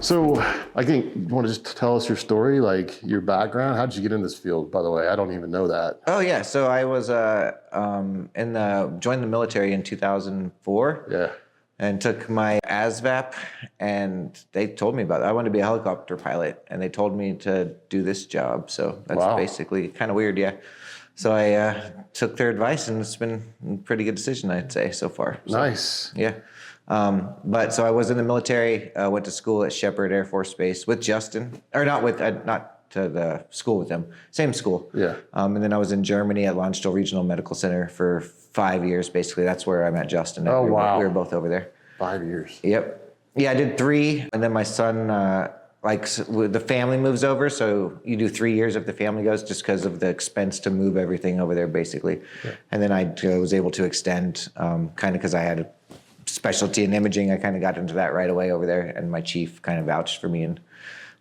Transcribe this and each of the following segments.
So I think you want to just tell us your story, like your background. How did you get in this field, by the way? I don't even know that. Oh yeah, so I was joined the military in 2004. Yeah. And took my ASVAP, and they told me about it. I wanted to be a helicopter pilot, and they told me to do this job. So that's basically kind of weird, yeah. So I took their advice, and it's been a pretty good decision, I'd say, so far. So, Nice. Yeah. But so I was in the military, went to school at Shepherd Air Force Base with Justin, or not to the school with him, same school. Yeah. And then I was in Germany at Landstuhl Regional Medical Center for 5 years, basically. That's where I met Justin. Oh, wow. We were both over there. 5 years. Yep. Yeah, I did 3, and then my son, the family moves over, so you do 3 years if the family goes, just because of the expense to move everything over there, basically. Yeah. And then I was able to extend, kind of because I had a specialty in imaging. I kind of got into that right away over there, and my chief kind of vouched for me and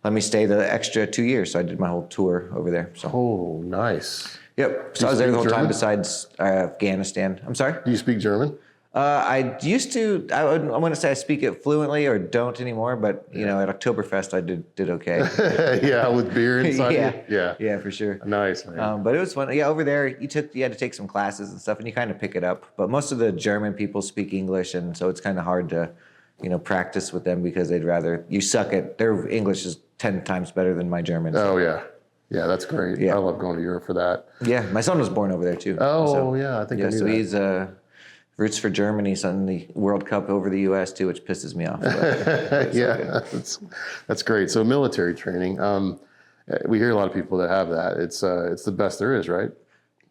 let me stay the extra 2 years. So I did my whole tour over there. So. Oh, nice. Yep. So I was there the whole time besides Afghanistan. I'm sorry? Do you speak German? I used to. I want to say I speak it fluently, or don't anymore. But you know, at Oktoberfest, I did okay. Yeah, with beer inside. Yeah, for sure. Nice, man. But it was fun. Yeah, over there, you had to take some classes and stuff, and you kind of pick it up. But most of the German people speak English, and so it's kind of hard to, practice with them because they'd rather you suck at their English is 10 times better than my German. So. Oh yeah. Yeah, that's great. Yeah. I love going to Europe for that. Yeah, my son was born over there too. Oh, so, yeah, I think I knew that. He's roots for Germany, son the World Cup over the U.S. too, which pisses me off. But, yeah, that's great. So military training, we hear a lot of people that have that. It's the best there is, right?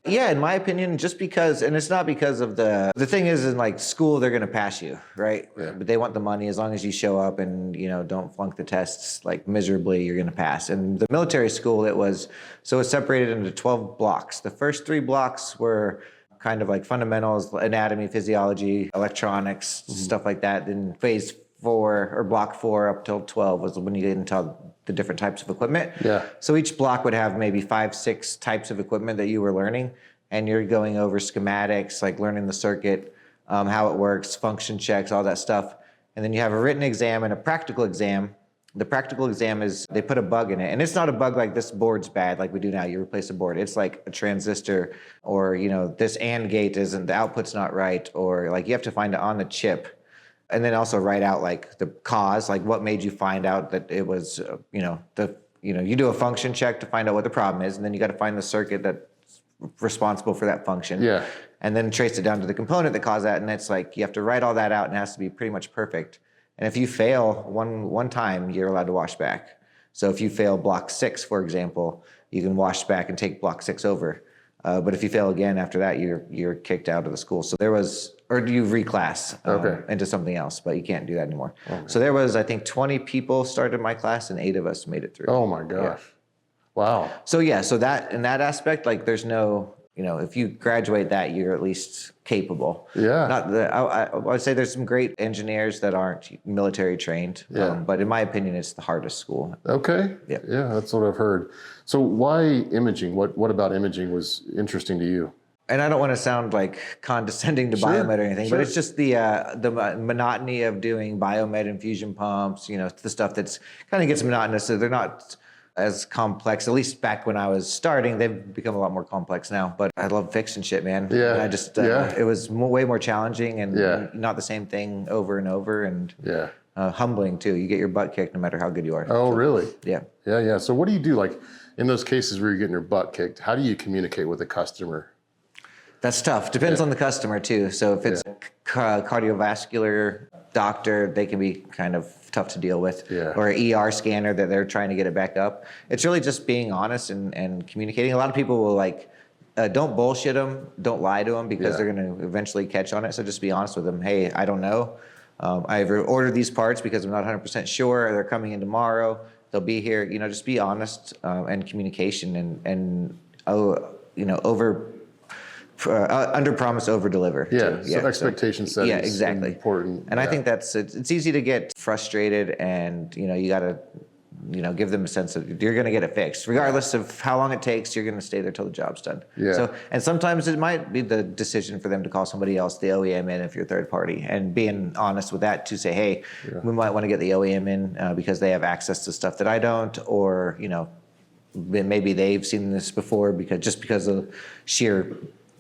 Yeah, in my opinion, just because, and it's not because of the thing is in like school, they're going to pass you, right? Yeah. But they want the money as long as you show up and, don't flunk the tests like miserably, you're going to pass. And the military school, it's separated into 12 blocks. The first 3 blocks were kind of like fundamentals, anatomy, physiology, electronics, stuff like that. Then phase 4 or block 4 up till 12 was when you get into the different types of equipment. Yeah. So each block would have maybe 5-6 types of equipment that you were learning, and you're going over schematics, like learning the circuit, how it works, function checks, all that stuff. And then you have a written exam and a practical exam. The practical exam is they put a bug in it, and it's not a bug like this board's bad like we do now. You replace a board. It's like a transistor, or this AND gate isn't, the output's not right, or like you have to find it on the chip. And then also write out like the cause, like what made you find out that it was, you do a function check to find out what the problem is, and then you got to find the circuit that's responsible for that function. Yeah. And then trace it down to the component that caused that, and it's like you have to write all that out, and it has to be pretty much perfect. And if you fail one time, you're allowed to wash back. So if you fail block 6, for example, you can wash back and take block 6 over. But if you fail again after that, you're kicked out of the school. So or do you reclass into something else, but you can't do that anymore. Okay. So there was, I think, 20 people started my class, and 8 of us made it through. Oh my gosh. Yeah. Wow. So yeah, so that in that aspect, like there's no, if you graduate that, you're at least capable. Yeah. I would say there's some great engineers that aren't military trained. Yeah. But in my opinion, it's the hardest school. Okay. Yeah. Yeah, that's what I've heard. So why imaging? What about imaging was interesting to you? And I don't want to sound like condescending to biomed or anything, but it's just the monotony of doing biomed infusion pumps, the stuff that's kind of gets monotonous. So they're not as complex, at least back when I was starting. They've become a lot more complex now, but I love fixing shit, man. Yeah. And I just, it was way more challenging and not the same thing over and over, and humbling too. You get your butt kicked no matter how good you are. Oh, really? Yeah. Yeah. So what do you do? Like in those cases where you're getting your butt kicked, how do you communicate with the customer? That's tough. Depends on the customer too. So if it's a cardiovascular doctor, they can be kind of tough to deal with. Yeah. Or an ER scanner that they're trying to get it back up. It's really just being honest and communicating. A lot of people will don't bullshit them, don't lie to them, because they're going to eventually catch on it. So just be honest with them. Hey, I don't know. I've ordered these parts because I'm not 100% sure. They're coming in tomorrow. They'll be here. Just be honest and communication and under promise, over deliver. Yeah, so expectation setting. Yeah, exactly. Important. And I think it's easy to get frustrated, and you got to give them a sense that you're going to get it fixed. Regardless of how long it takes, you're going to stay there till the job's done. Yeah. So, and sometimes it might be the decision for them to call somebody else, the OEM in if you're third party, and being honest with that to say, hey, we might want to get the OEM in because they have access to stuff that I don't, or, maybe they've seen this before because of sheer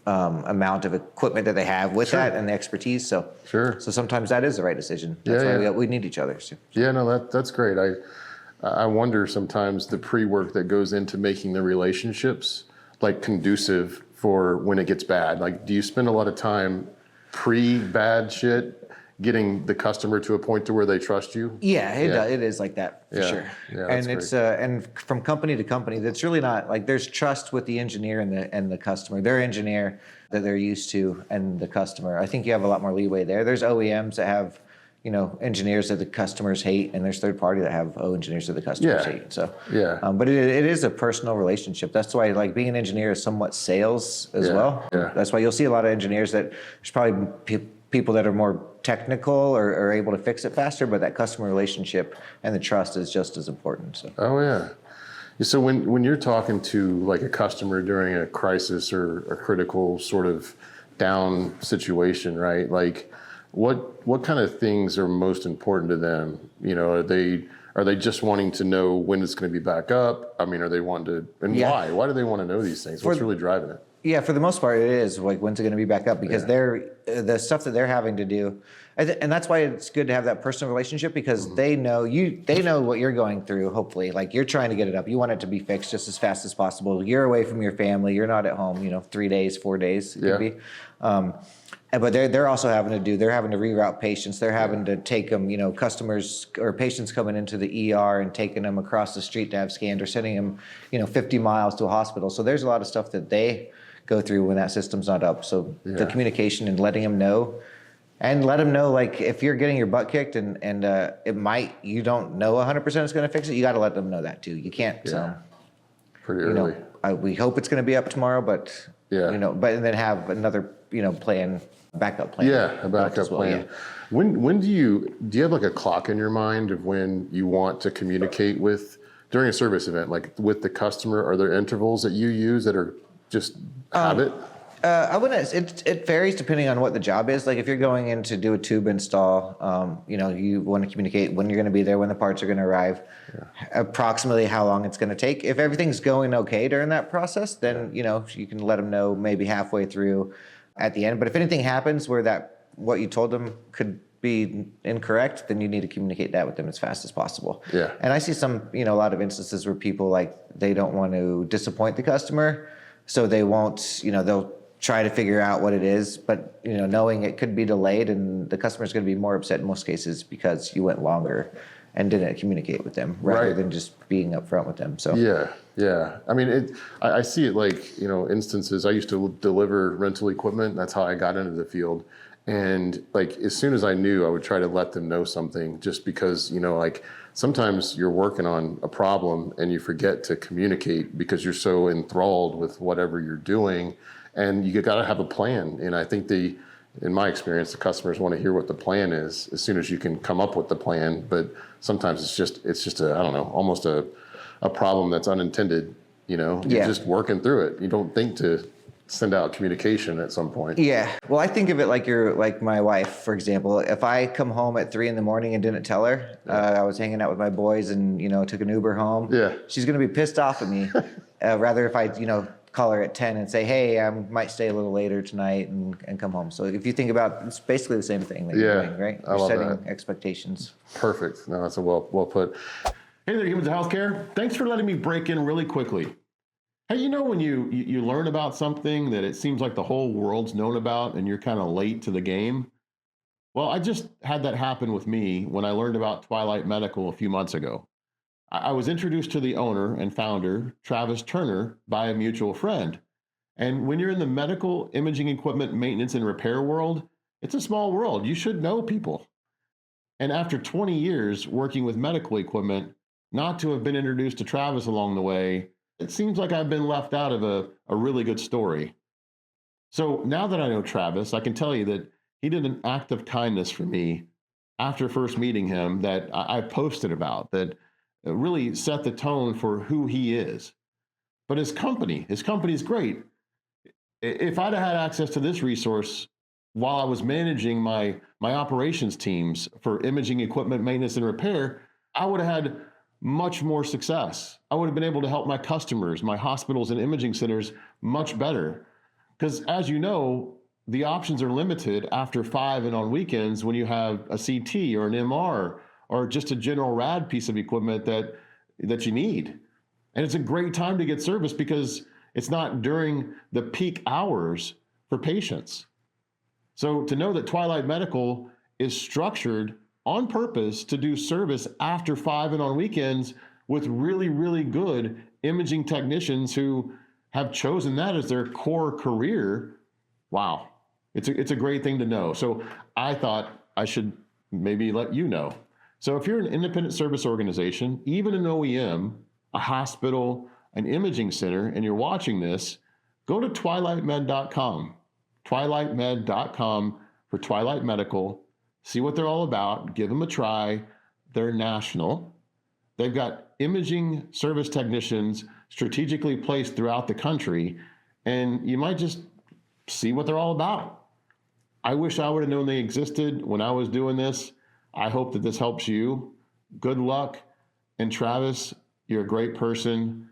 amount of equipment that they have with that and the expertise. So sometimes that is the right decision. That's why we need each other. So. Yeah, no, that's great. I wonder sometimes the pre-work that goes into making the relationships like conducive for when it gets bad. Like, do you spend a lot of time pre-bad shit getting the customer to a point to where they trust you? Yeah, it is like that for sure. Yeah, and it's and from company to company, that's really not like there's trust with the engineer and the customer. Their engineer that they're used to and the customer. I think you have a lot more leeway there. There's OEMs that have engineers that the customers hate, and there's third party that have engineers that the customers hate. So but it is a personal relationship. That's why like being an engineer is somewhat sales as well. Yeah. That's why you'll see a lot of engineers that there's probably people that are more technical or are able to fix it faster, but that customer relationship and the trust is just as important. So. Oh yeah. So when you're talking to like a customer during a crisis or a critical sort of down situation, right? Like what kind of things are most important to them? Are they just wanting to know when it's going to be back up? I mean, are they wanting to, and why? Why do they want to know these things? What's really driving it? Yeah, for the most part, it is like when's it going to be back up because the stuff that they're having to do, and that's why it's good to have that personal relationship because they know what you're going through. Hopefully, like you're trying to get it up, you want it to be fixed just as fast as possible. You're away from your family, you're not at home. 3 days, 4 days, it could be. But they're also having to reroute patients. They're having to take them, customers or patients coming into the ER and taking them across the street to have scanned or sending them, 50 miles to a hospital. So there's a lot of stuff that they go through when that system's not up. So the communication and letting them know, and let them know like if you're getting your butt kicked and you don't know 100% it's going to fix it. You got to let them know that too. You can't. Pretty early. We hope it's going to be up tomorrow, but but then have another backup plan. Yeah, a backup plan. Yeah. When do you have like a clock in your mind of when you want to communicate with during a service event, like with the customer? Are there intervals that you use that are just habit? I wouldn't. It varies depending on what the job is. Like if you're going in to do a tube install, you want to communicate when you're going to be there, when the parts are going to arrive, approximately how long it's going to take. If everything's going okay during that process, then you can let them know maybe halfway through, at the end. But if anything happens where what you told them could be incorrect, then you need to communicate that with them as fast as possible. Yeah. And I see some, a lot of instances where people they don't want to disappoint the customer, so they won't, they'll try to figure out what it is, but knowing it could be delayed and the customer's going to be more upset in most cases because you went longer and didn't communicate with them rather than just being upfront with them. So yeah. I mean, I see it like instances. I used to deliver rental equipment. That's how I got into the field. And like as soon as I knew, I would try to let them know something, just because like sometimes you're working on a problem and you forget to communicate because you're so enthralled with whatever you're doing, and you got to have a plan. And I think in my experience, the customers want to hear what the plan is as soon as you can come up with the plan. But sometimes it's just a, I don't know, almost a problem that's unintended. You're just working through it. You don't think to send out communication at some point. Yeah. Well, I think of it like my wife, for example. If I come home at 3 a.m. and didn't tell her, I was hanging out with my boys and, took an Uber home. Yeah. She's going to be pissed off at me. Rather if I, call her at 10 and say, hey, I might stay a little later tonight and come home. So if you think about it's basically the same thing that you're doing, right? You're setting expectations. Perfect. No, that's a well put. Hey there, Humans of Healthcare. Thanks for letting me break in really quickly. Hey, when you learn about something that it seems like the whole world's known about and you're kind of late to the game? Well, I just had that happen with me when I learned about Twilight Medical a few months ago. I was introduced to the owner and founder, Travis Turner, by a mutual friend. And when you're in the medical imaging equipment maintenance and repair world, it's a small world. You should know people. And after 20 years working with medical equipment, not to have been introduced to Travis along the way, it seems like I've been left out of a really good story. So now that I know Travis, I can tell you that he did an act of kindness for me after first meeting him that I posted about, that really set the tone for who he is. But his company is great. If I'd have had access to this resource while I was managing my operations teams for imaging equipment maintenance and repair, I would have had much more success. I would have been able to help my customers, my hospitals and imaging centers much better. Because as you know, the options are limited after 5 and on weekends when you have a CT or an MR or just a general rad piece of equipment that you need. And it's a great time to get service because it's not during the peak hours for patients. So to know that Twilight Medical is structured on purpose to do service after 5 and on weekends with really, really good imaging technicians who have chosen that as their core career, wow, it's a great thing to know. So I thought I should maybe let you know. So if you're an independent service organization, even an OEM, a hospital, an imaging center, and you're watching this, go to twilightmed.com. twilightmed.com for Twilight Medical. See what they're all about. Give them a try. They're national. They've got imaging service technicians strategically placed throughout the country, and you might just see what they're all about. I wish I would have known they existed when I was doing this. I hope that this helps you. Good luck. And Travis, you're a great person.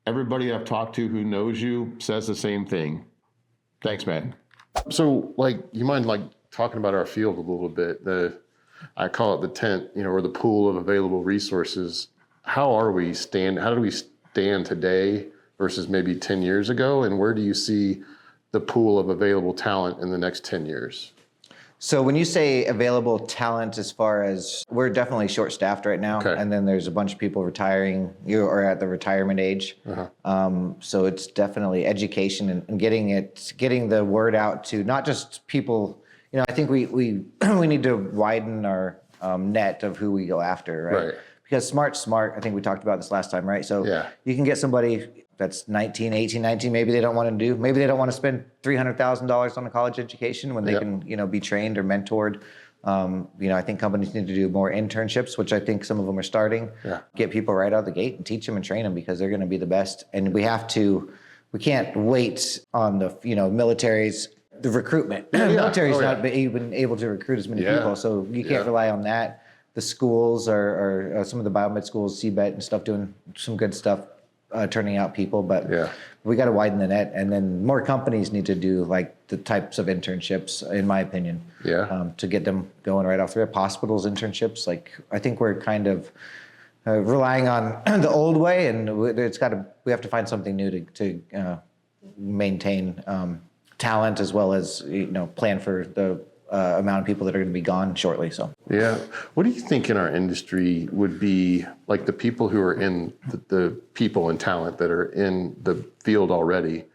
Everybody I've talked to who knows you says the same thing. Thanks, man. So, like, you mind like talking about our field a little bit? I call it the tent, or the pool of available resources. How do we stand today versus maybe 10 years ago? And where do you see the pool of available talent in the next 10 years? So when you say available talent, as far as we're definitely short-staffed right now, Okay. and then there's a bunch of people retiring, or at the retirement age. So it's definitely education and getting the word out to not just people. I think we we need to widen our net of who we go after, right? Because smart. I think we talked about this last time, right? So Yeah. you can get somebody that's 19, 18, 19, maybe they don't want to spend $300,000 on a college education when they can, be trained or mentored. I think companies need to do more internships, which I think some of them are starting. Yeah. Get people right out of the gate and teach them and train them because they're going to be the best. And we can't wait on the, military's, the recruitment. The military's not even able to recruit as many people, so you can't rely on that. The schools or some of the biomed schools, CBET and stuff, doing some good stuff. Turning out people, but we got to widen the net, and then more companies need to do like the types of internships, in my opinion, to get them going right off the rip. Hospitals internships, like I think we're kind of relying on the old way, and we have to find something new to maintain talent as well as plan for the amount of people that are going to be gone shortly. So what do you think in our industry would be like the people who are in the people and talent that are in the field already?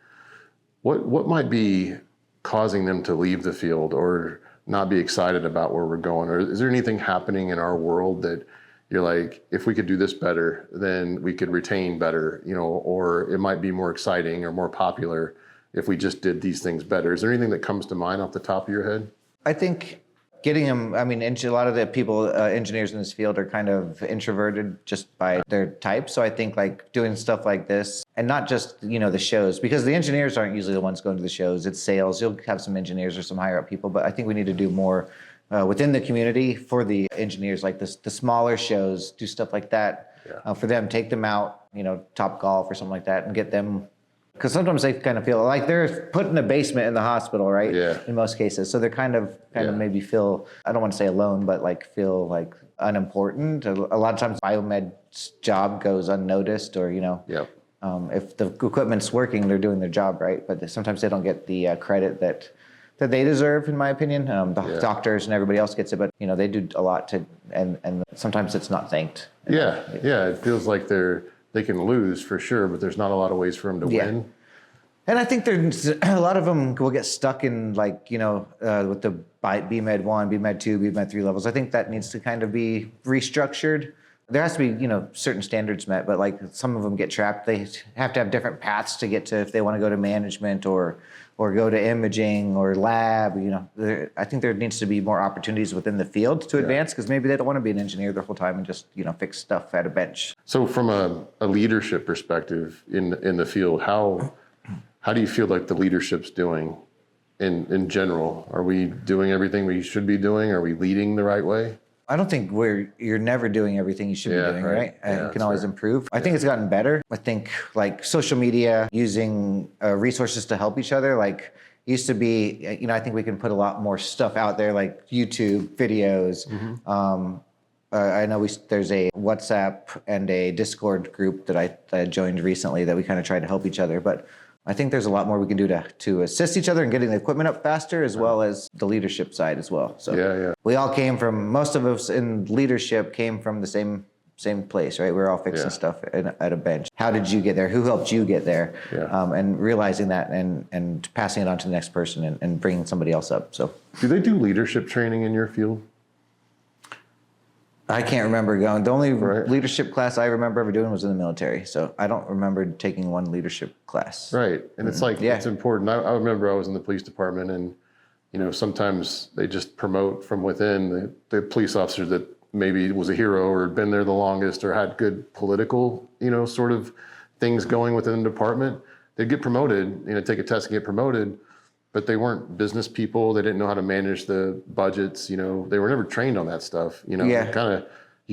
What might be causing them to leave the field or not be excited about where we're going? Or is there anything happening in our world that you're like, if we could do this better, then we could retain better, or it might be more exciting or more popular if we just did these things better? Is there anything that comes to mind off the top of your head? I think getting them, a lot of the people, engineers in this field are kind of introverted just by their type. So I think like doing stuff like this and not just, the shows, because the engineers aren't usually the ones going to the shows, it's sales. You'll have some engineers or some higher up people, but I think we need to do more within the community for the engineers, like the smaller shows, do stuff like that for them, take them out, Top Golf or something like that, and get them. Because sometimes they kind of feel like they're put in a basement in the hospital, right? Yeah. In most cases. So they're kind of maybe feel, I don't want to say alone, but like feel like unimportant. A lot of times biomed's job goes unnoticed or, if the equipment's working, they're doing their job, right? But sometimes they don't get the credit that they deserve, in my opinion. The doctors and everybody else gets it, but, they do a lot and sometimes it's not thanked. It feels like they can lose for sure, but there's not a lot of ways for them to win. And I think there's a lot of them will get stuck in like, with the BMed 1, BMed 2, BMed 3 levels. I think that needs to kind of be restructured There has to be, certain standards met, but like some of them get trapped. They have to have different paths to get to if they want to go to management or go to imaging or lab. I think there needs to be more opportunities within the field to advance, because maybe they don't want to be an engineer their whole time and just fix stuff at a bench. So from a leadership perspective in the field, how do you feel like the leadership's doing in general? Are we doing everything we should be doing? Are we leading the right way? I don't think you're never doing everything you should be doing, right? Yeah, you can always improve. I think it's gotten better. I think like social media, using resources to help each other, like used to be, I think we can put a lot more stuff out there, like YouTube videos. I know there's a WhatsApp and a Discord group that I joined recently that we kind of try to help each other. But I think there's a lot more we can do to assist each other in getting the equipment up faster, as well as the leadership side as well. So we all most of us in leadership came from the same place, right? We're all fixing stuff at a bench. How did you get there? Who helped you get there? And realizing that and passing it on to the next person and bringing somebody else up. So, do they do leadership training in your field? I can't remember going. The only leadership class I remember ever doing was in the military. So I don't remember taking one leadership class. Right. And it's like, it's important. I remember I was in the police department, and, sometimes they just promote from within the police officer that maybe was a hero or had been there the longest or had good political, sort of things going within the department. They'd get promoted, take a test and get promoted, but they weren't business people. They didn't know how to manage the budgets. They were never trained on that stuff. You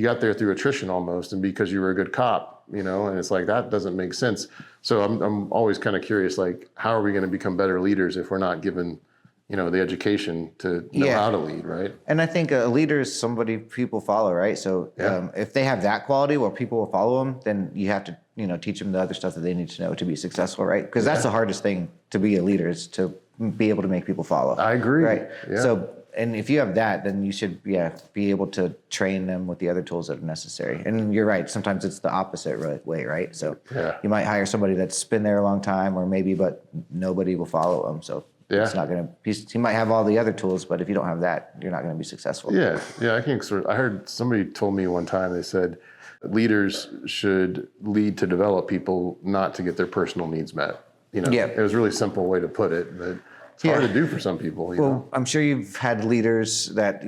got there through attrition almost, and because you were a good cop, and it's like, that doesn't make sense. So I'm always kind of curious, like, how are we going to become better leaders if we're not given, the education to know how to lead, right? And I think a leader is somebody people follow, right? So if they have that quality where people will follow them, then you have to, teach them the other stuff that they need to know to be successful, right? Because that's the hardest thing to be a leader, is to be able to make people follow. I agree. Right. Yeah. So, and if you have that, then you should, be able to train them with the other tools that are necessary. And you're right. Sometimes it's the opposite way, right? So you might hire somebody that's been there a long time, or maybe, but nobody will follow them. So it's not going to, he might have all the other tools, but if you don't have that, you're not going to be successful. Yeah. I think I heard somebody told me one time, they said leaders should lead to develop people, not to get their personal needs met. It was a really simple way to put it, but it's hard to do for some people. Well, I'm sure you've had leaders that,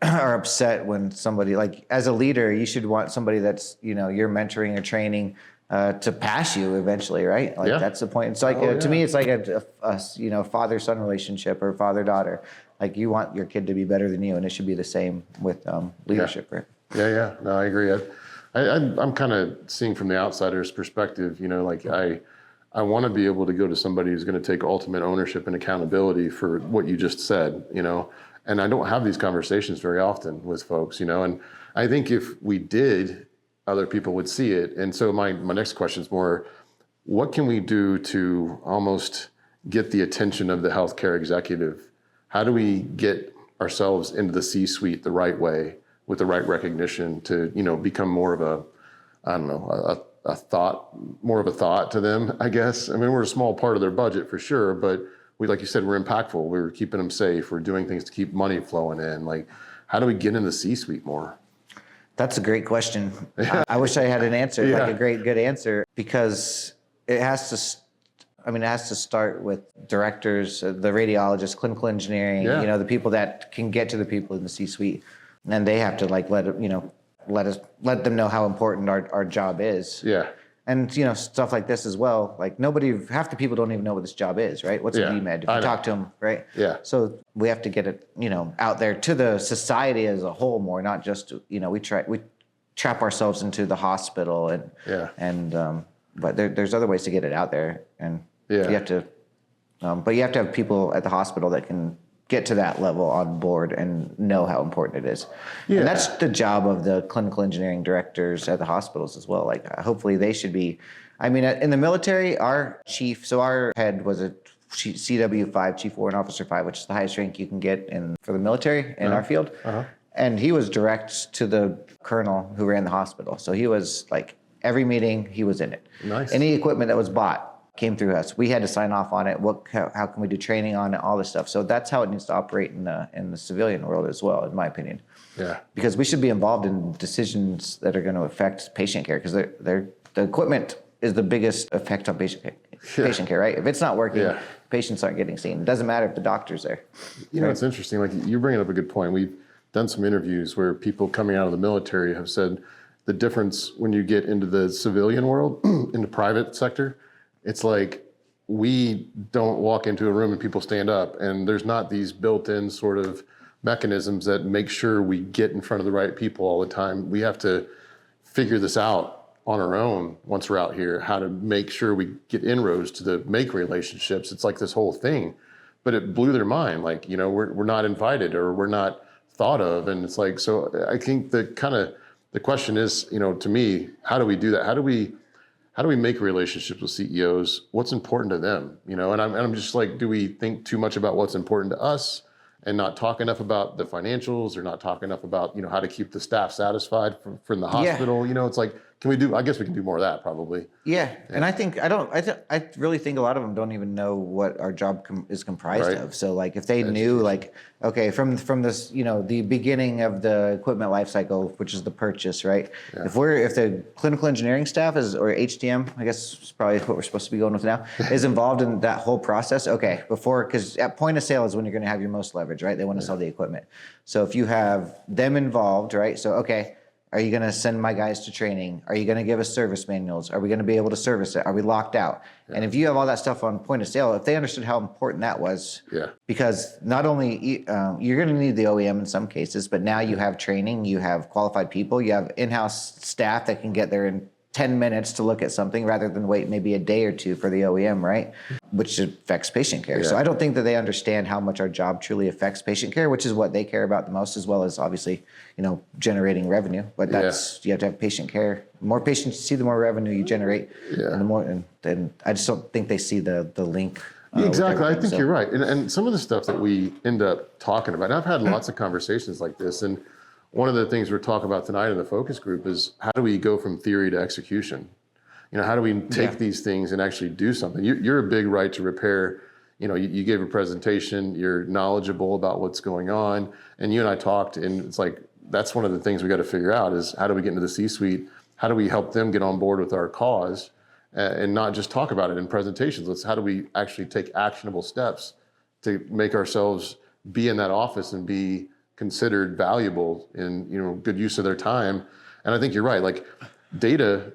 are upset when somebody, like, as a leader, you should want somebody that's, you're mentoring or training to pass you eventually, right? Like, that's the point. It's like, to me, it's like a father-son relationship or father-daughter. Like, you want your kid to be better than you, and it should be the same with leadership, right? Yeah. No, I agree. I'm kind of seeing from the outsider's perspective, like I want to be able to go to somebody who's going to take ultimate ownership and accountability for what you just said, and I don't have these conversations very often with folks, and I think if we did, other people would see it. And so my next question is more, what can we do to almost get the attention of the healthcare executive? How do we get ourselves into the C-suite the right way with the right recognition to, become more of a thought to them, I guess. I mean, we're a small part of their budget for sure, but like you said, we're impactful. We're keeping them safe. We're doing things to keep money flowing in. Like, how do we get in the C-suite more? That's a great question. I wish I had an answer, like a good answer, because it has to start with directors, the radiologists, clinical engineering, the people that can get to the people in the C-suite, and they have to let them know how important our job is. Yeah. And, stuff like this as well. Like, half the people don't even know what this job is, right? What's a VMed? If you talk to them, right? Yeah. So we have to get it, out there to the society as a whole more, not just, we trap ourselves into the hospital but there's other ways to get it out there. And you have to, but you have to have people at the hospital that can get to that level on board and know how important it is. Yeah. And that's the job of the clinical engineering directors at the hospitals as well. Like, hopefully they should be, in the military, our head was a CW5, Chief Warrant Officer 5, which is the highest rank you can get for the military in our field. And he was direct to the colonel who ran the hospital. So he was like, every meeting, he was in it. Nice. Any equipment that was bought, came through us. We had to sign off on it. How can we do training on it? All this stuff. So that's how it needs to operate in the civilian world as well, in my opinion. Yeah. Because we should be involved in decisions that are going to affect patient care, because the equipment is the biggest effect on patient care, right? If it's not working, patients aren't getting seen. It doesn't matter if the doctor's there. You know, it's interesting. Like, you're bringing up a good point. We've done some interviews where people coming out of the military have said the difference when you get into the civilian world, in the private sector, it's like we don't walk into a room and people stand up, and there's not these built-in sort of mechanisms that make sure we get in front of the right people all the time. We have to figure this out on our own once we're out here, how to make sure we get inroads to make relationships. It's like this whole thing, but it blew their mind. Like, you know, we're not invited, or we're not thought of. And it's like, so I think the question is, you know, to me, how do we do that? How do we make relationships with CEOs? What's important to them? You know, and I'm just like, do we think too much about what's important to us and not talk enough about the financials, or not talk enough about, you know, how to keep the staff satisfied from the hospital? You know, it's like, I guess we can do more of that probably. Yeah. And I really think a lot of them don't even know what our job is comprised of. So like, if they knew, like, okay, from this, you know, the beginning of the equipment life cycle, which is the purchase, right? Yeah. If the clinical engineering staff or HDM, I guess is probably what we're supposed to be going with now, is involved in that whole process. Okay. Because at point of sale is when you're going to have your most leverage, right? They want to sell the equipment. So if you have them involved, right? So, okay, are you going to send my guys to training? Are you going to give us service manuals? Are we going to be able to service it? Are we locked out? Yeah. And if you have all that stuff on point of sale, if they understood how important that was, because not only you're going to need the OEM in some cases, but now you have training, you have qualified people, you have in-house staff that can get there in 10 minutes to look at something rather than wait maybe a day or two for the OEM, right? Which affects patient care. So I don't think that they understand how much our job truly affects patient care, which is what they care about the most, as well as obviously, you know, generating revenue. But that's, you have to have patient care. The more patients you see, the more revenue you generate. And the more, and I just don't think they see the link. Exactly. I think you're right. And some of the stuff that we end up talking about, and I've had lots of conversations like this, and one of the things we're talking about tonight in the focus group is, how do we go from theory to execution? You know, how do we take these things and actually do something? You're a big right to repair. You know, you gave a presentation, you're knowledgeable about what's going on, and you and I talked, and it's like, that's one of the things we got to figure out is, how do we get into the C-suite? How do we help them get on board with our cause, and not just talk about it in presentations? How do we actually take actionable steps to make ourselves be in that office and be considered valuable and, you know, good use of their time? And I think you're right. Like, data,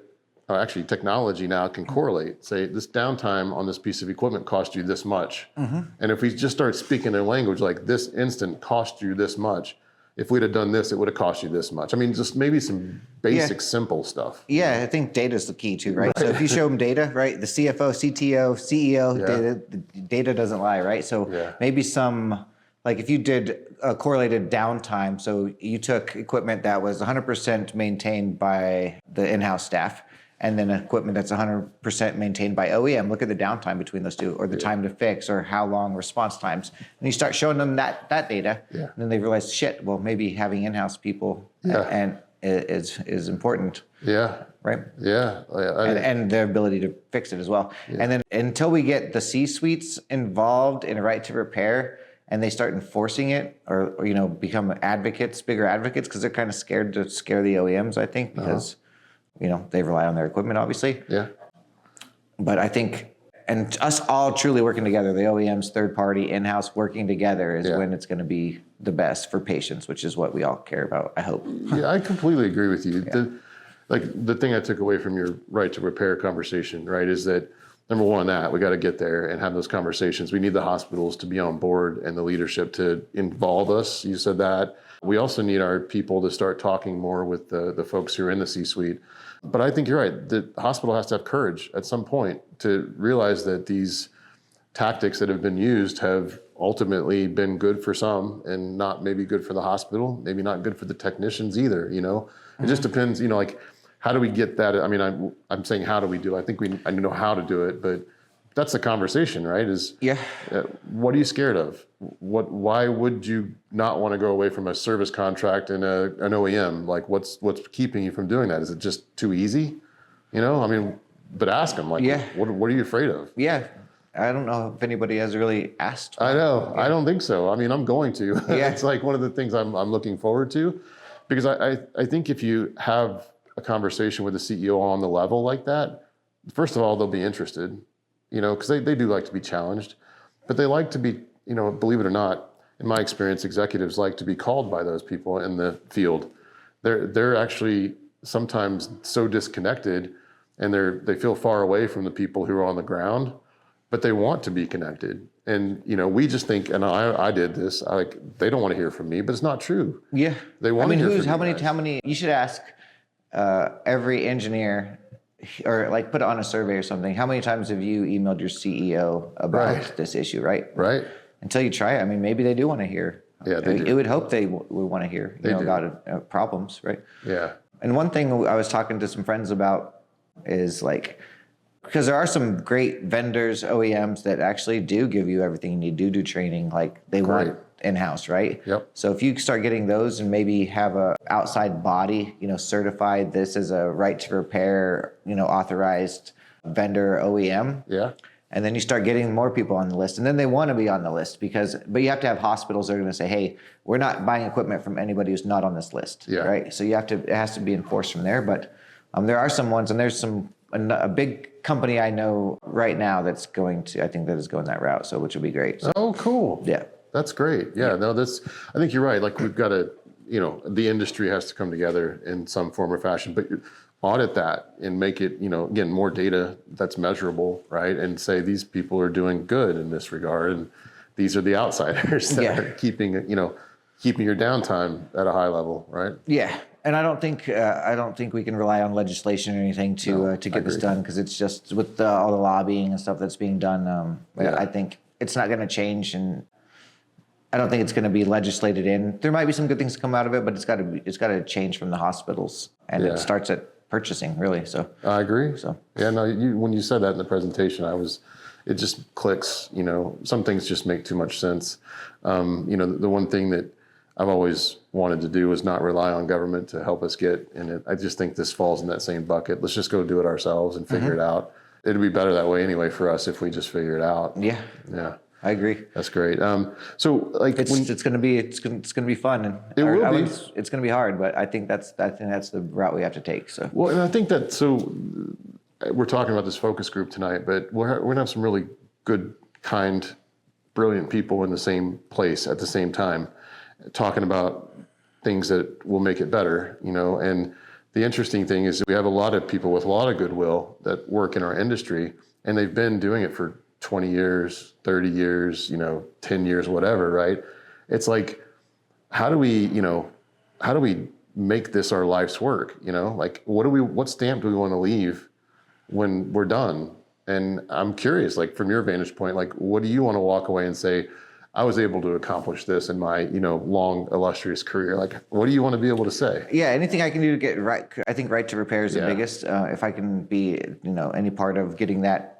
actually technology now can correlate, say this downtime on this piece of equipment cost you this much. And if we just start speaking in language like, this instant cost you this much, if we'd have done this, it would have cost you this much. I mean, just maybe some basic, simple stuff. Yeah, I think data is the key too, right? So if you show them data, right, the CFO, CTO, CEO, data doesn't lie, right? So maybe some, like if you did a correlated downtime, so you took equipment that was 100% maintained by the in-house staff, and then equipment that's 100% maintained by OEM, look at the downtime between those two, or the time to fix, or how long response times. And you start showing them that data, and then they realize, shit, well, maybe having in-house people and is important. Right? And their ability to fix it as well. And then until we get the C-suites involved in a right to repair, and they start enforcing it, or you know, become bigger advocates, because they're kind of scared to scare the OEMs, I think, because you know, they rely on their equipment, obviously. But I think, and us all truly working together, the OEMs, third party, in-house, working together is when it's going to be the best for patients, which is what we all care about, I hope. I completely agree with you. The thing I took away from your right to repair conversation, right, is that, number one, we got to get there and have those conversations. We need the hospitals to be on board and the leadership to involve us. You said that. We also need our people to start talking more with the folks who are in the C-suite. But I think you're right. The hospital has to have courage at some point to realize that these tactics that have been used have ultimately been good for some and not maybe good for the hospital, maybe not good for the technicians either, you know? It just depends, you know, like, how do we get that? I mean, I'm saying, how do we do it? I think I know how to do it, but that's the conversation, right? What are you scared of? Why would you not want to go away from a service contract and an OEM? Like, what's keeping you from doing that? Is it just too easy? You know, I mean, but ask them, like, Yeah. what are you afraid of? Yeah. I don't know if anybody has really asked. I know. I don't think so. I mean, I'm going to. Yeah. It's like one of the things I'm looking forward to, because I think if you have a conversation with the CEO on the level like that, first of all, they'll be interested, because they do like to be challenged, but they like to be, believe it or not, in my experience, executives like to be called by those people in the field. They're actually sometimes so disconnected, and they feel far away from the people who are on the ground, but they want to be connected. And, we just think, and I did this, they don't want to hear from me, but it's not true. Yeah. They want to hear from how you many, guys. how many, you should ask every engineer, or like put it on a survey or something. How many times have you emailed your CEO about Right. this issue, right? Right. Until you try it. I mean, maybe they do want to hear. Yeah, they do. It would hope they would want to hear, They do. about problems, right? Yeah. And one thing I was talking to some friends about is like, because there are some great vendors, OEMs that actually do give you everything you need, do training, like they Great. want in-house, right? Yep. So if you start getting those and maybe have a outside body, certified this is a right to repair, authorized vendor OEM, Yeah. and then you start getting more people on the list, and then they want to be on the list but you have to have hospitals that are going to say, hey, we're not buying equipment from anybody who's not on this list, Yeah. right? So it has to be enforced from there. But there are some ones, and there's a big company I know right now I think that is going that route, so which would be great. So, Oh, cool. yeah. That's great. Yeah, no, I think you're right. Like we've got to, the industry has to come together in some form or fashion, but you audit that and make it, again, more data that's measurable, right? And say these people are doing good in this regard, and these are the outsiders that Yeah. are keeping your downtime at a high level, right? Yeah, and I don't think we can rely on legislation or anything to get this agree. done, because it's just with all the lobbying and stuff that's being done. Yeah. I think it's not going to change, and I don't think it's going to be legislated in. There might be some good things to come out of it, but it's got to change from the hospitals, and Yeah. it starts at purchasing, really. So I agree. So. Yeah, no, when you said that in the presentation, it just clicks, some things just make too much sense. The one thing that I've always wanted to do is not rely on government to help us get in it. I just think this falls in that same bucket. Let's just go do it ourselves and figure it out. It'd be better that way anyway for us if we just figure it out. yeah, Yeah. I agree. That's great. So like It's going to be fun, and It will be. It's going to be hard, but I think that's the route we have to take. So well, and I think that, so we're talking about this focus group tonight, but we're going to have some really good, kind, brilliant people in the same place at the same time, talking about things that will make it better, and the interesting thing is that we have a lot of people with a lot of goodwill that work in our industry, and they've been doing it for 20 years, 30 years, 10 years, whatever, right? It's like, how do we make this our life's work? Like what stamp do we want to leave when we're done? And I'm curious, like from your vantage point, like what do you want to walk away and say, I was able to accomplish this in my, long, illustrious career? Like, what do you want to be able to say? yeah, anything I can do to get right. I think right to repair is the Yeah. biggest. If I can be, any part of getting that,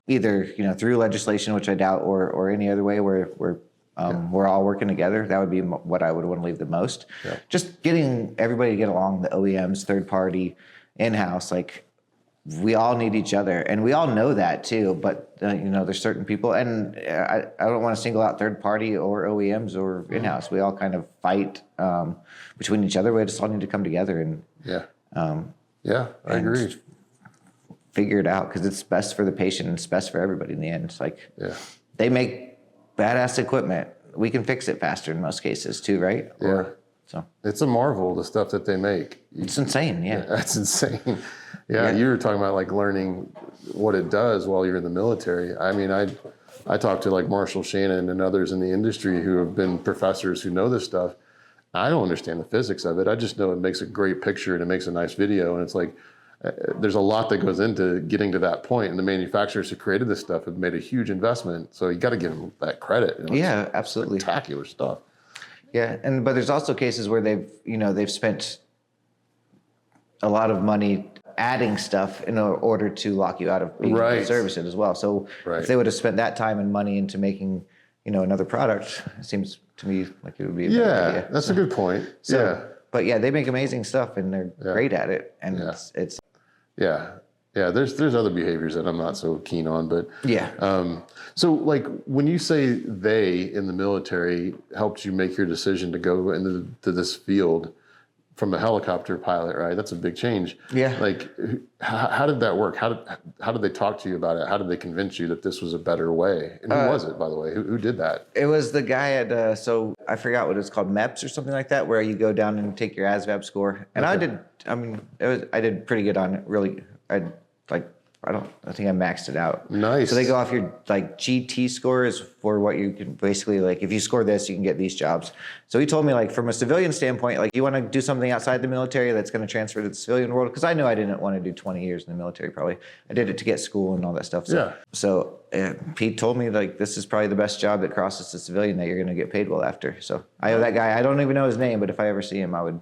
either through legislation, which I doubt, or any other way where we're all working together, that would be what I would want to leave the most. Yeah. Just getting everybody to get along, the OEMs, third party, in-house, like we all need each other, and we all know that too. But there's certain people, and I don't want to single out third party or OEMs or in-house. We all kind of fight between each other. We just all need to come together and Yeah, I agree. figure it out, because it's best for the patient and it's best for everybody in the end. It's like they make badass equipment. We can fix it faster in most cases too, right? Yeah. So It's a marvel, the stuff that they make. it's insane. Yeah. That's insane. Yeah, you were talking about like learning what it does while you're in the military. I mean, I talked to like Marshall Shannon and others in the industry who have been professors who know this stuff. I don't understand the physics of it. I just know it makes a great picture and it makes a nice video. And it's like, there's a lot that goes into getting to that point. And the manufacturers who created this stuff have made a huge investment. So you got to give them that credit. Yeah, absolutely. Spectacular stuff. Yeah, but there's also cases where they've spent a lot of money adding stuff in order to lock you out of being able to service it as well. So if they would have spent that time and money into making, another product, it seems to me like it would be a better idea. That's a good point. But yeah, they make amazing stuff and they're great at it. And it's Yeah. Yeah, there's other behaviors that I'm not so keen on, but Yeah. so like when you say they in the military helped you make your decision to go into this field from a helicopter pilot, right? That's a big change. Yeah. Like, how did that work? How did they talk to you about it? How did they convince you that this was a better way? And who was it, by the way? Who did that? It was the guy at, so I forgot what it's called, MEPS or something like that, where you go down and take your ASVAB score. And Okay. I did pretty good on it, really. I think I maxed it out. Nice. So they go off your like GT scores for what you can basically, like, if you score this, you can get these jobs. So he told me, like, from a civilian standpoint, like, you want to do something outside the military that's going to transfer to the civilian world. Because I knew I didn't want to do 20 years in the military, probably. I did it to get school and all that stuff. So, Yeah. So Pete told me, like, this is probably the best job that crosses the civilian that you're going to get paid well after. So I owe that guy, I don't even know his name, but if I ever see him, I would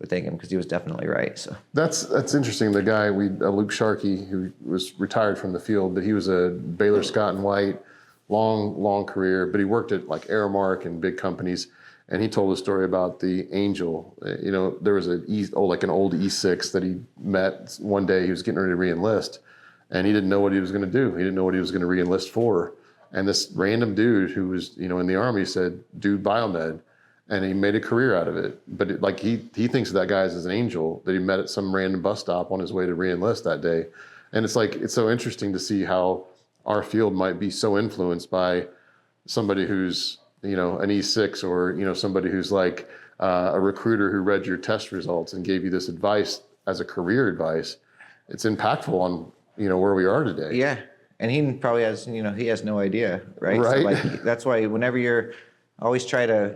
thank him because he was definitely right. So That's interesting. The guy Luke Sharkey, who was retired from the field, but he was a Baylor Scott and White, long career. But he worked at like Aramark and big companies, and he told a story about the Angel. You know, there was an old E6 that he met one day. He was getting ready to reenlist, and he didn't know what he was going to do. He didn't know what he was going to reenlist for. And this random dude who was in the Army said, "Do biomed." And he made a career out of it. But he thinks of that guy as an angel that he met at some random bus stop on his way to reenlist that day. And it's so interesting to see how our field might be so influenced by somebody who's, an E6 or, somebody who's like a recruiter who read your test results and gave you this advice as a career advice. It's impactful on, where we are today. yeah, and he probably has, he has no idea, right? Right. So like, that's why whenever you're, always try to,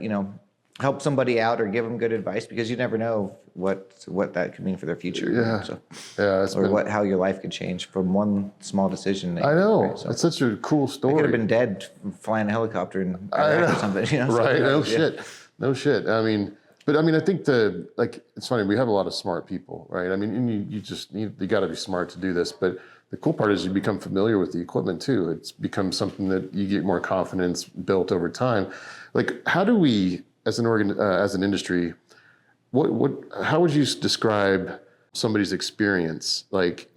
help somebody out or give them good advice, because you never know what that could mean for their future. Yeah. So, Yeah. how your life could change from one small decision. That I know. Right? So It's such a cool story. I could have been dead flying a helicopter in Iraq or something. Right. No Yeah. shit. No shit. I think it's funny. We have a lot of smart people, right? And you got to be smart to do this. But the cool part is you become familiar with the equipment too. It's become something that you get more confidence built over time. Like, how do we, as an industry, how would you describe somebody's experience? Like,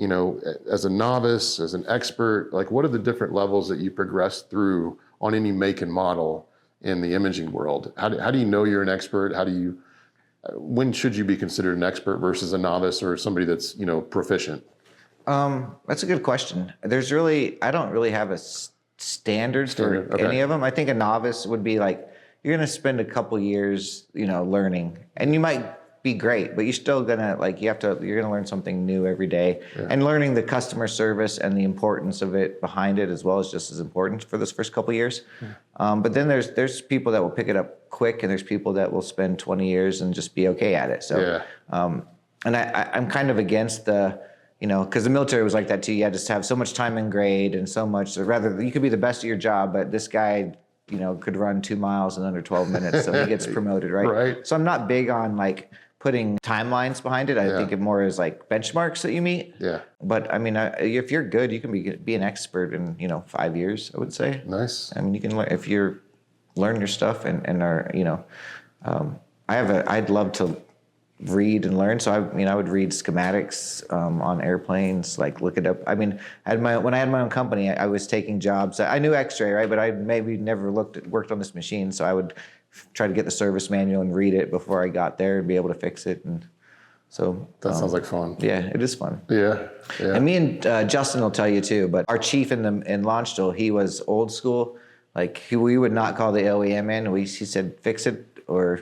as a novice, as an expert, like, what are the different levels that you progress through on any make and model in the imaging world? How do you know you're an expert? When should you be considered an expert versus a novice or somebody that's, proficient? That's a good question. I don't really have a standard for Okay. any of them. I think a novice would be like, you're going to spend a couple years, learning, and you might be great, but you're still going to you're going to learn something new every day. Yeah. And learning the customer service and the importance of it behind it as well is just as important for those first couple years. Yeah. But then there's people that will pick it up quick, and there's people that will spend 20 years and just be okay at it. So, yeah. And I'm kind of against because the military was like that too. You had to have so much time in grade and so much. So rather, you could be the best at your job, but this guy, could run 2 miles in under 12 minutes, so he gets promoted, right? Right. So I'm not big on putting timelines behind it. I think it more is benchmarks that you meet. Yeah. But if you're good, you can be an expert in 5 years, I would say. Nice. You can learn if you learn your stuff and are I'd love to read and learn. So I would read schematics on airplanes, look it up. When I had my own company, I was taking jobs. I knew X-ray, right? But I maybe never worked on this machine. So I would try to get the service manual and read it before I got there and be able to fix it. And so that sounds like fun. Yeah, it is fun. Yeah. Yeah. And me and Justin will tell you too, but our chief in launch tool, he was old school. We would not call the OEM in. He said, fix it, or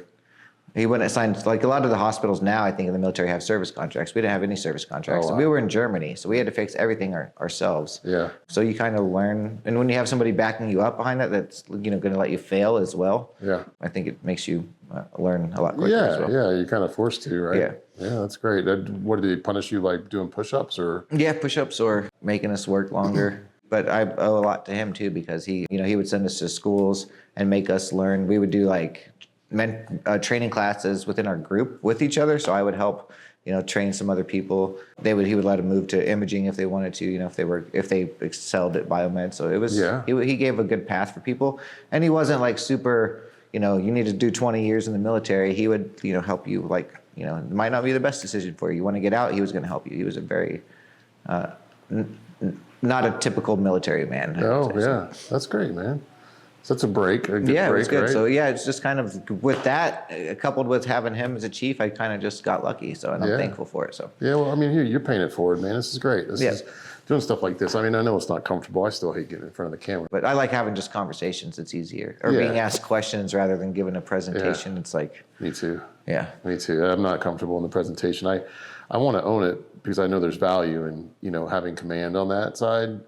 he wouldn't assign, a lot of the hospitals now, I think in the military have service contracts. We didn't have any service contracts. Oh, wow. We were in Germany, so we had to fix everything ourselves. Yeah. So you kind of learn, and when you have somebody backing you up behind that's going to let you fail as well. Yeah. I think it makes you learn a lot quicker Yeah, as well. yeah, you're kind of forced to, right? Yeah. Yeah, that's great. What did they punish you, doing push-ups or? Yeah, push-ups or making us work longer. But I owe a lot to him too, because he would send us to schools and make us learn. We would do training classes within our group with each other. So I would help, train some other people. He would let them move to imaging if they wanted to, if they excelled at biomed. So it was, he gave a good path for people, and he wasn't super, you need to do 20 years in the military. He would, help you, it might not be the best decision for you. You want to get out, he was going to help you. He was a very not a typical military man. Oh, yeah. That's great, man. So that's a break. A good Yeah, it break, was good. right? So yeah, it's just kind of with that, coupled with having him as a chief, I kind of just got lucky. So, and I'm thankful for it. So Yeah, well, I mean, you're paying it forward, man. This is great. This Yeah. is doing stuff like this. I mean, I know it's not comfortable. I still hate getting in front of the camera. but I like having just conversations. It's easier, or Yeah. being asked questions rather than giving a presentation. It's like, Me too. yeah, Me too. I'm not comfortable in the presentation. I want to own it because I know there's value in, having command on that side.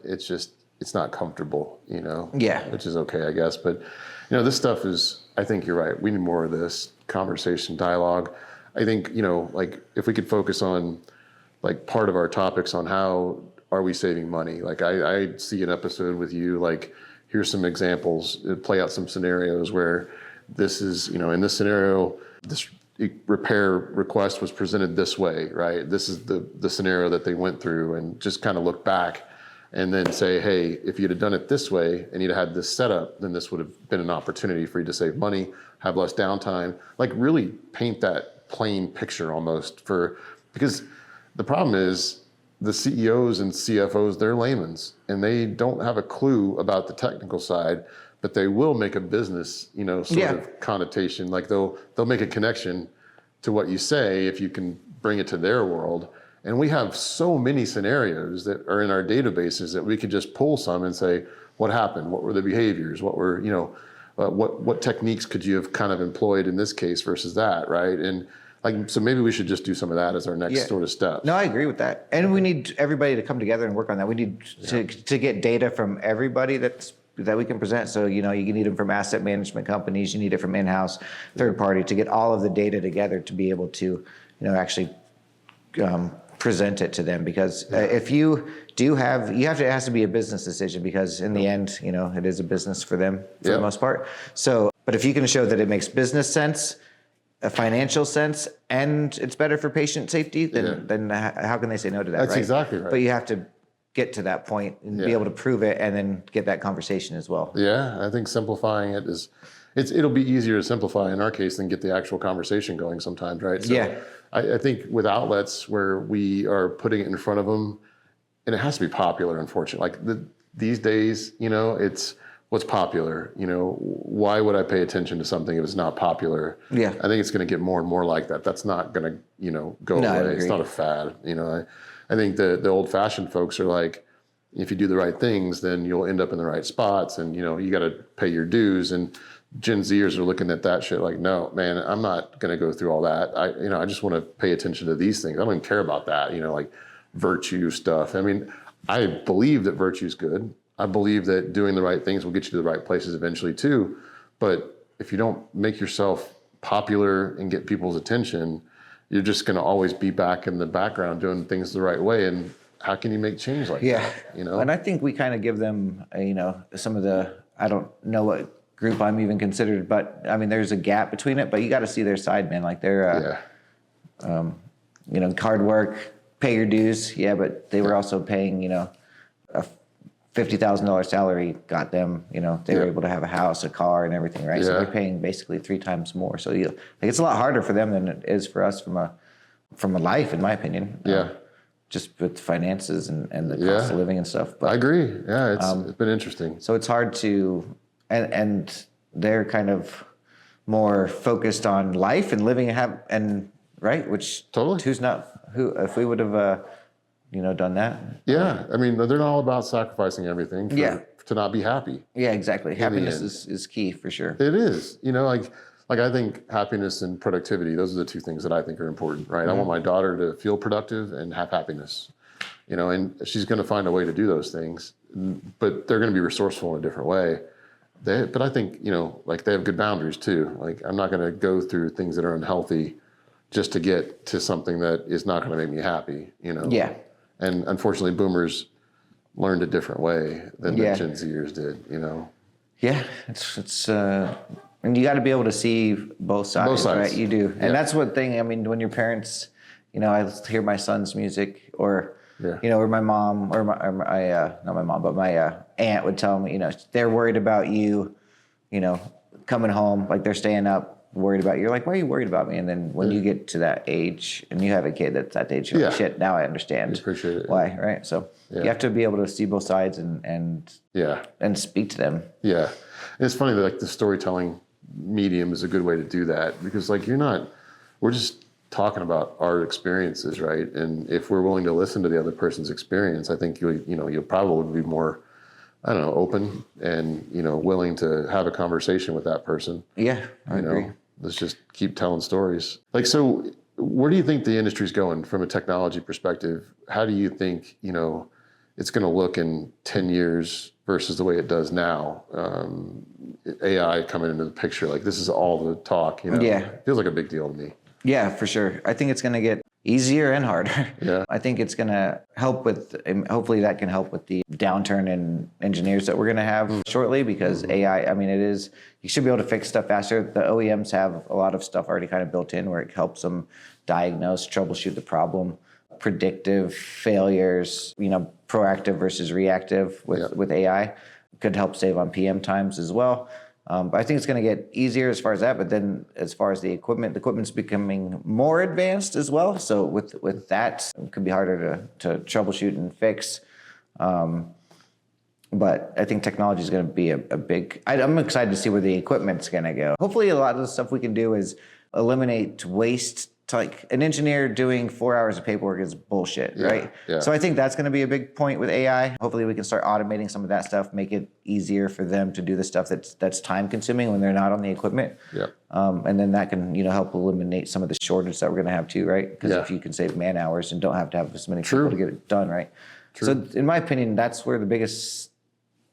It's not comfortable, Yeah. which is okay, I guess. But, this stuff is, I think you're right. We need more of this conversation, dialogue. I think, like if we could focus on like part of our topics on how are we saving money? Like I see an episode with you, like here's some examples, play out some scenarios where this is, in this scenario, this repair request was presented this way, right? This is the scenario that they went through, and just kind of look back and then say, hey, if you'd have done it this way and you'd had this setup, then this would have been an opportunity for you to save money, have less downtime, like really paint that plain picture almost because the problem is the CEOs and CFOs, they're layman's and they don't have a clue about the technical side, but they will make a business, sort of connotation. Like they'll make a connection to what you say if you can bring it to their world. And we have so many scenarios that are in our databases that we could just pull some and say, what happened? What were the behaviors? What were, what techniques could you have kind of employed in this case versus that, right? And so maybe we should just do some of that as our next sort of step. No, I agree with that. And we need everybody to come together and work on that. We need to get data from everybody that we can present. So, you need them from asset management companies, you need it from in-house, third party, to get all of the data together to be able to, actually present it to them. Because if you do it has to be a business decision, because in the end, it is a business for them for the most part. So, but if you can show that it makes business sense, a financial sense, and it's better for patient safety, then how can they say no to that? That's right? exactly right. But you have to get to that point and be able to prove it, and then get that conversation as well. Yeah, I think simplifying it it'll be easier to simplify in our case than get the actual conversation going sometimes, right? So I think with outlets where we are putting it in front of them, and it has to be popular, unfortunately. Like these days, it's what's popular. Why would I pay attention to something if it's not popular? Yeah. I think it's going to get more and more like that. That's not going to, go away. It's not a fad. I think the old-fashioned folks are like, if you do the right things, then you'll end up in the right spots, and you got to pay your dues. And Gen Zers are looking at that shit like, no, man, I'm not going to go through all that. I just want to pay attention to these things. I don't even care about that. Like virtue stuff. I mean, I believe that virtue is good. I believe that doing the right things will get you to the right places eventually too. But if you don't make yourself popular and get people's attention, you're just going to always be back in the background doing things the right way. And how can you make change like that? And I think we kind of give them, some of the, I don't know what group I'm even considered, but I mean, there's a gap between it, but you got to see their side, man. Like they're, hard work, pay your dues. Yeah. But they were also paying, a $50,000 salary got them, they were able to have a house, a car, and everything, right? So they're paying basically 3 times more. So it's a lot harder for them than it is for us from a life, in my opinion. Just with finances and the cost of living and stuff. But I agree. Yeah, it's been interesting. so it's hard to, and they're kind of more focused on life and living right? Which Totally. If we would have, done that. Yeah, I mean, they're not all about sacrificing everything to not be happy. Yeah, exactly. Happiness is key for sure. It is. Like I think happiness and productivity, those are the 2 things that I think are important, right? I want my daughter to feel productive and have happiness, and she's going to find a way to do those things, but they're going to be resourceful in a different way. But I think, like they have good boundaries too. Like I'm not going to go through things that are unhealthy just to get to something that is not going to make me happy, Yeah. And unfortunately, boomers learned a different way than the Gen Zers did, Yeah, it's and you got to be able to see both sides, right? You do, and that's one thing. I mean, when your parents, I hear my son's music, or or my mom, or not my mom, but my aunt would tell me, they're worried about you, coming home, like they're staying up worried about. You're like, why are you worried about me? And then when you get to that age and you have a kid that's that age, you're like, shit, now I understand appreciate it. why, right? So you have to be able to see both sides and speak to them. Yeah. And it's funny that like the storytelling medium is a good way to do that, because like we're just talking about our experiences, right? And if we're willing to listen to the other person's experience, I think you'll probably be more, I don't know, open and, willing to have a conversation with that person. Yeah, I agree. Let's just keep telling stories. Like, so where do you think the industry's going from a technology perspective? How do you think, it's going to look in 10 years versus the way it does now? AI coming into the picture, like this is all the talk, Yeah. It feels like a big deal to me. Yeah, for sure. I think it's going to get easier and harder. Yeah. I think it's going to help with, and hopefully that can help with the downturn in engineers that we're going to have shortly, because AI, I mean, you should be able to fix stuff faster. The OEMs have a lot of stuff already kind of built in where it helps them diagnose, troubleshoot the problem, predictive failures, proactive versus reactive with AI could help save on PM times as well. But I think it's going to get easier as far as that. But then as far as the equipment's becoming more advanced as well. So with that, it could be harder to troubleshoot and fix. But I think technology is going to be a big, I'm excited to see where the equipment's going to go. Hopefully a lot of the stuff we can do is eliminate waste. Like an engineer doing 4 hours of paperwork is bullshit, right? Yeah. So I think that's going to be a big point with AI. Hopefully we can start automating some of that stuff, make it easier for them to do the stuff that's time consuming when they're not on the equipment. Yeah. And then that can, help eliminate some of the shortage that we're going to have too, right? Because if you can save man hours and don't have to have as many people to get it done, right? True. So in my opinion, that's where the biggest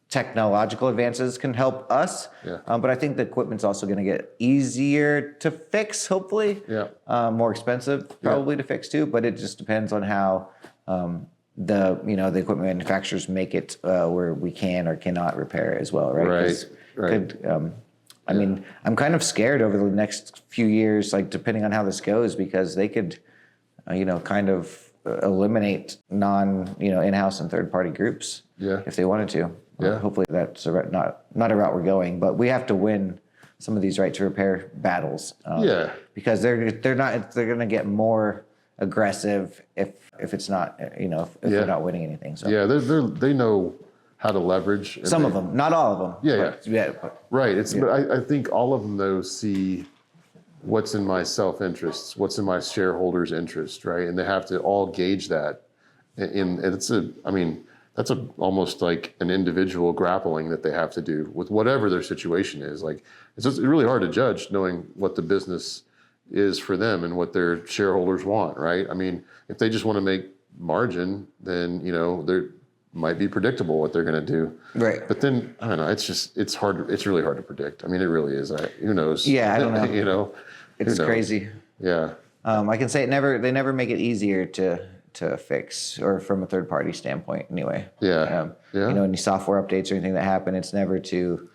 technological advances can help us. Yeah. But I think the equipment's also going to get easier to fix, hopefully. Yeah. More expensive probably to fix too, but it just depends on how the equipment manufacturers make it where we can or cannot repair it as well, right? Right. I mean, I'm kind of scared over the next few years, like depending on how this goes, because they could, kind of eliminate in-house and third-party groups if they wanted to. Yeah. Hopefully that's not a route we're going, but we have to win some of these right to repair battles. Because they're going to get more aggressive if it's not, if they're not winning anything. So they know how to leverage. Some of them, not all of them. Right. But I think all of them though see what's in my self-interest, what's in my shareholders' interest, right? And they have to all gauge that. That's almost like an individual grappling that they have to do with whatever their situation is. Like, it's really hard to judge knowing what the business is for them and what their shareholders want, right? I mean, if they just want to make margin, then, they might be predictable what they're going to do. Right. But then, I don't know, it's hard. It's really hard to predict. I mean, it really is. Who knows? Yeah, I don't know. It's crazy. Yeah. I can say they never make it easier to fix, or from a third party standpoint anyway. Any software updates or anything that happen, it's never to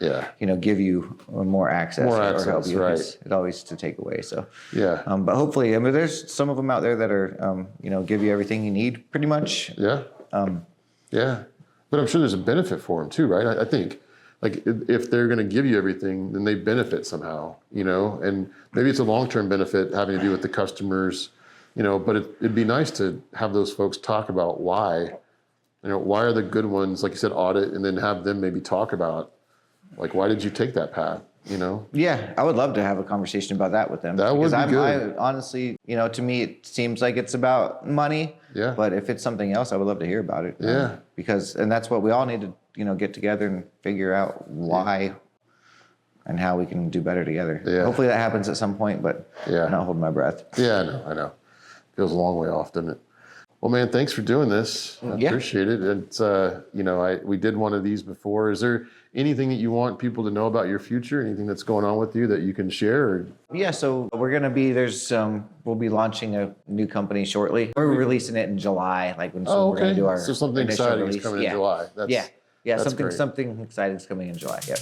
give you more access, or help you. Right. It's always to take away. So but hopefully, there's some of them out there that are give you everything you need pretty much. But I'm sure there's a benefit for them too, right? I think like if they're going to give you everything, then they benefit somehow, and maybe it's a long-term benefit having to do with the customers. But it'd be nice to have those folks talk about why are the good ones, like you said, audit, and then have them maybe talk about, like, why did you take that path, Yeah, I would love to have a conversation about that with them. That would be good. I honestly, to me, it seems like it's about money. Yeah. But if it's something else, I would love to hear about it. Yeah. And that's what we all need to, get together and figure out why and how we can do better together. Yeah. Hopefully that happens at some point, but I'm not holding my breath. Yeah, I know. Feels a long way off, doesn't it? Well, man, thanks for doing this. I appreciate it. It's, we did one of these before. Is there anything that you want people to know about your future? Anything that's going on with you that you can share? Or? Yeah, so we're going to be, we'll be launching a new company shortly. We're releasing it in July. We're going to do our So something exciting is coming in July. Something exciting is coming in July. Yep.